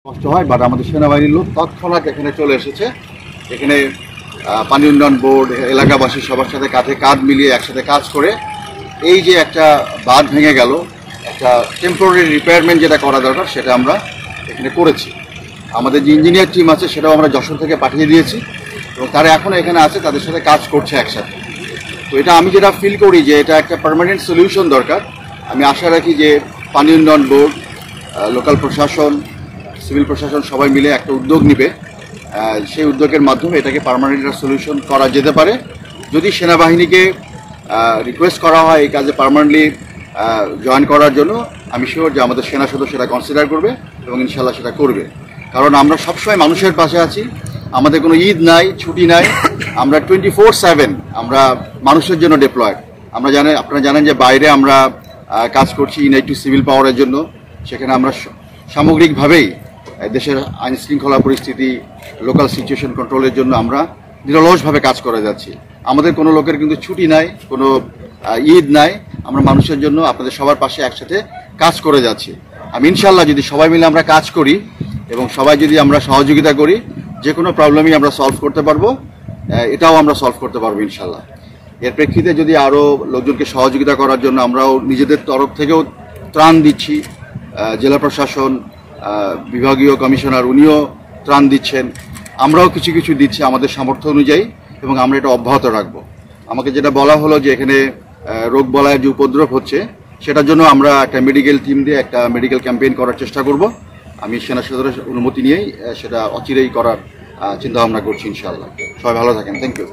কষ্ট হয়, বাট আমাদের সেনাবাহিনীর লোক তৎক্ষণাৎ এখানে চলে এসেছে। এখানে পানি উন্নয়ন বোর্ড, এলাকাবাসী সবার সাথে কাঁধে কাঁধ মিলিয়ে একসাথে কাজ করে এই যে একটা বাঁধ ভেঙে গেল, একটা টেম্পোরারি রিপেয়ারমেন্ট যেটা করা দরকার সেটা আমরা এখানে করেছি। আমাদের যে ইঞ্জিনিয়ার টিম আছে সেটাও আমরা যশোর থেকে পাঠিয়ে দিয়েছি এবং তারা এখনও এখানে আছে, তাদের সাথে কাজ করছে একসাথে। তো এটা আমি যেটা ফিল করি যে এটা একটা পার্মানেন্ট সলিউশন দরকার। আমি আশা রাখি যে পানি উন্নয়ন বোর্ড, লোকাল প্রশাসন, সিভিল প্রশাসন সবাই মিলে একটা উদ্যোগ নেবে। সেই উদ্যোগের মাধ্যমে এটাকে পার্মানেন্ট একটা সলিউশন করা যেতে পারে। যদি সেনাবাহিনীকে রিকোয়েস্ট করা হয় এই কাজে পার্মানেন্টলি জয়েন করার জন্য, আমি শিওর যে আমাদের সেনা সদস্য সেটা কনসিডার করবে এবং ইনশাল্লাহ সেটা করবে। কারণ আমরা সবসময় মানুষের পাশে আছি, আমাদের কোনো ঈদ নাই, ছুটি নাই, আমরা 24/7 আমরা মানুষের জন্য ডিপ্লয়েড। আপনারা জানেন যে বাইরে আমরা কাজ করছি ইউনাইটেড সিভিল পাওয়ারের জন্য। সেখানে আমরা সামগ্রিকভাবেই দেশের আইন শৃঙ্খলা পরিস্থিতি, লোকাল সিচুয়েশন কন্ট্রোলের জন্য আমরা নিরলসভাবে কাজ করে যাচ্ছি। আমাদের কোনো লোকের কিন্তু ছুটি নাই, কোনো ঈদ নাই, আমরা মানুষের জন্য আপনাদের সবার পাশে একসাথে কাজ করে যাচ্ছি। আমি ইনশাল্লাহ যদি সবাই মিলে আমরা কাজ করি এবং সবাই যদি আমরা সহযোগিতা করি, যে কোনো প্রবলেমই আমরা সলভ করতে পারবো, এটাও আমরা সলভ করতে পারবো ইনশাল্লাহ। এর প্রেক্ষিতে যদি আরও লোকজনকে সহযোগিতা করার জন্য আমরাও নিজেদের তরফ থেকেও ত্রাণ দিচ্ছি, জেলা প্রশাসন, বিভাগীয় কমিশনার উনিও ত্রাণ দিচ্ছেন, আমরাও কিছু কিছু দিচ্ছি আমাদের সামর্থ্য অনুযায়ী এবং আমরা এটা অব্যাহত রাখবো। আমাকে যেটা বলা হলো যে এখানে রোগ বলায়ের যে উপদ্রব হচ্ছে, সেটার জন্য আমরা একটা মেডিকেল টিম দিয়ে একটা মেডিকেল ক্যাম্পেইন করার চেষ্টা করব। আমি সেনা সদরের অনুমতি নিয়েই সেটা অচিরেই করার চিন্তাভাবনা করছি ইনশাআল্লাহ। সবাই ভালো থাকেন, থ্যাংক ইউ।